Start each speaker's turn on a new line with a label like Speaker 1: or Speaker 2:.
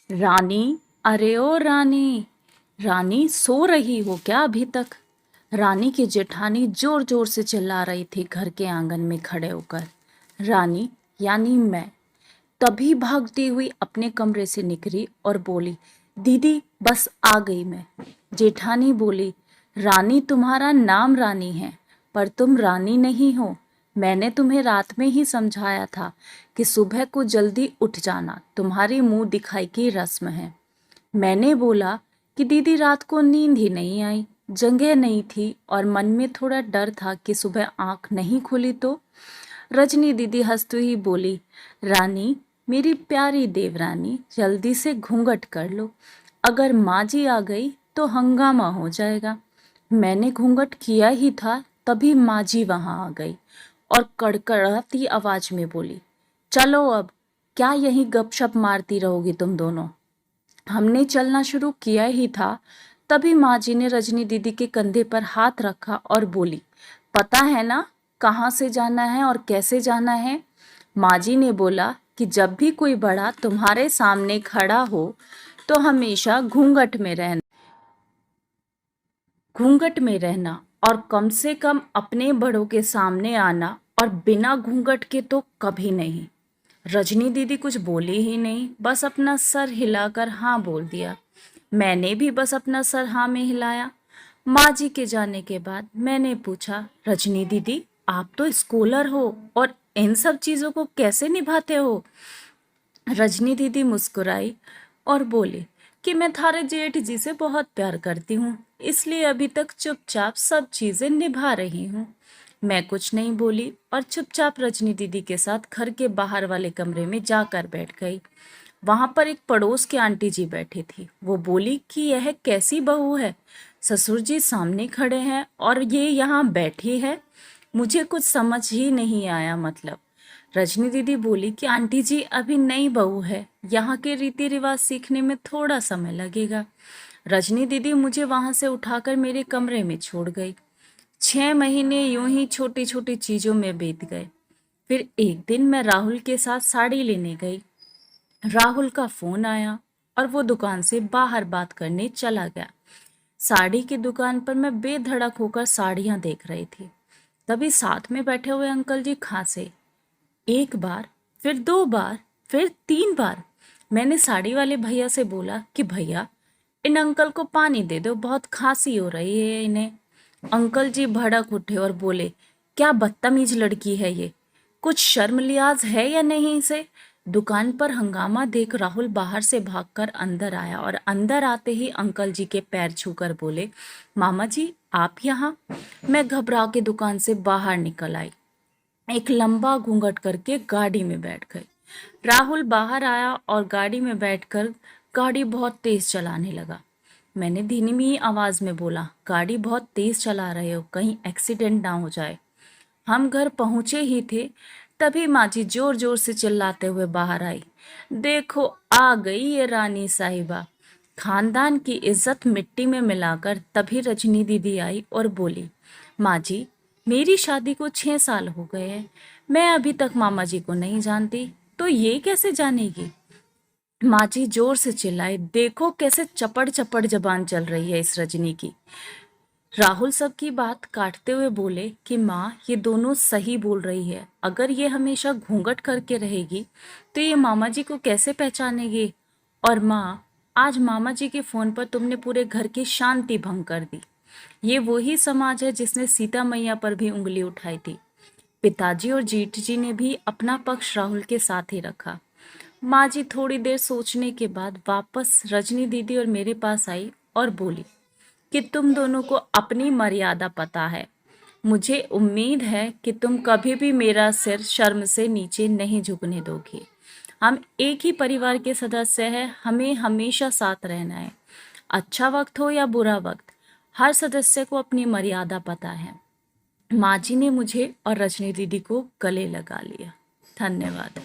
Speaker 1: रानी, अरे ओ रानी, रानी सो रही हो क्या अभी तक? रानी की जेठानी जोर जोर से चिल्ला रही थी घर के आंगन में खड़े होकर। रानी यानी मैं तभी भागती हुई अपने कमरे से निकली और बोली, दीदी बस आ गई मैं। जेठानी बोली, रानी तुम्हारा नाम रानी है, पर तुम रानी नहीं हो। मैंने तुम्हें रात में ही समझाया था कि सुबह को जल्दी उठ जाना, तुम्हारी मुंह दिखाई की रस्म है। मैंने बोला कि दीदी रात को नींद ही नहीं आई, जगह नहीं थी और मन में थोड़ा डर था कि सुबह आंख नहीं खुली तो। रजनी दीदी हंसती हुई बोली, रानी मेरी प्यारी देवरानी, जल्दी से घूंघट कर लो, अगर माँ जी आ गई तो हंगामा हो जाएगा। मैंने घूंघट किया ही था तभी माँ जी वहां आ गई और कड़कड़ाती आवाज में बोली, चलो अब, क्या यहीं गपशप मारती रहोगी तुम दोनों? हमने चलना शुरू किया ही था तभी माँ जी ने रजनी दीदी के कंधे पर हाथ रखा और बोली, पता है ना कहाँ से जाना है और कैसे जाना है? माँ जी ने बोला कि जब भी कोई बड़ा तुम्हारे सामने खड़ा हो तो हमेशा घूंघट में रहना और कम से कम अपने बड़ों के सामने आना, और बिना घूंघट के तो कभी नहीं। रजनी दीदी कुछ बोली ही नहीं, बस अपना सर हिलाकर हाँ बोल दिया। मैंने भी बस अपना सर हाँ में हिलाया। माँ जी के जाने के बाद मैंने पूछा, रजनी दीदी आप तो स्कॉलर हो और इन सब चीज़ों को कैसे निभाते हो? रजनी दीदी मुस्कुराई और बोली कि मैं थारे जेठ जी से बहुत प्यार करती हूँ, इसलिए अभी तक चुपचाप सब चीज़ें निभा रही हूँ। मैं कुछ नहीं बोली और चुपचाप रजनी दीदी के साथ घर के बाहर वाले कमरे में जाकर बैठ गई। वहां पर एक पड़ोस की आंटी जी बैठी थी। वो बोली कि यह कैसी बहू है, ससुर जी सामने खड़े हैं और ये यहाँ बैठी है। मुझे कुछ समझ ही नहीं आया। मतलब रजनी दीदी बोली कि आंटी जी अभी नई बहू है, यहाँ के रीति रिवाज सीखने में थोड़ा समय लगेगा। रजनी दीदी मुझे वहां से उठाकर मेरे कमरे में छोड़ गई। 6 महीने यूं ही छोटी छोटी चीजों में बीत गए। फिर एक दिन मैं राहुल के साथ साड़ी लेने गई। राहुल का फोन आया और वो दुकान से बाहर बात करने चला गया। साड़ी की दुकान पर मैं बेधड़क होकर साड़ियां देख रही थी। तभी साथ में बैठे हुए अंकल जी खांसे। एक बार, फिर 2 बार, फिर 3 बार। मैंने साड़ी वाले भैया से बोला कि भैया इन अंकल को पानी दे दो, बहुत खांसी हो रही है इन्हें। अंकल जी भड़क उठे और बोले, क्या बदतमीज लड़की है ये, कुछ शर्म लिहाज है या नहीं इसे? दुकान पर हंगामा देख राहुल बाहर से भागकर अंदर आया और अंदर आते ही अंकल जी के पैर छूकर बोले, मामा जी आप यहाँ? मैं घबरा के दुकान से बाहर निकल आई, एक लंबा घूंघट करके गाड़ी में बैठ गई। राहुल बाहर आया और गाड़ी में बैठकर गाड़ी बहुत तेज चलाने लगा। मैंने धीमी आवाज में बोला, गाड़ी बहुत तेज चला रहे हो, कहीं एक्सीडेंट ना हो जाए। हम घर पहुंचे ही थे तभी माँ जी जोर जोर से चिल्लाते हुए बाहर आई, देखो आ गई ये रानी साहिबा। खानदान की इज्जत मिट्टी में मिलाकर तभी रजनी दीदी आई और बोली, माँ जी मेरी शादी को 6 साल हो गए हैं, मैं अभी तक मामा जी को नहीं जानती, तो ये कैसे जानेगी? माँ जी जोर से चिल्लाई, देखो कैसे चपड़ चपड़ जबान चल रही है इस रजनी की। राहुल सबकी बात काटते हुए बोले कि माँ ये दोनों सही बोल रही है, अगर ये हमेशा घूंघट करके रहेगी तो ये मामा जी को कैसे पहचानेगी? और माँ आज मामा जी के फोन पर तुमने पूरे घर की शांति भंग कर दी। ये वही समाज है जिसने सीता मैया पर भी उंगली उठाई थी। पिताजी और जेठ जी ने भी अपना पक्ष राहुल के साथ ही रखा। माँ जी थोड़ी देर सोचने के बाद वापस रजनी दीदी और मेरे पास आई और बोली कि तुम दोनों को अपनी मर्यादा पता है। मुझे उम्मीद है कि तुम कभी भी मेरा सिर शर्म से नीचे नहीं झुकने दोगी। हम एक ही परिवार के सदस्य हैं, हमें हमेशा साथ रहना है। अच्छा वक्त हो या बुरा वक्त, हर सदस्य को अपनी मर्यादा पता है। माँ जी ने मुझे और रजनी दीदी को गले लगा लिया। धन्यवाद।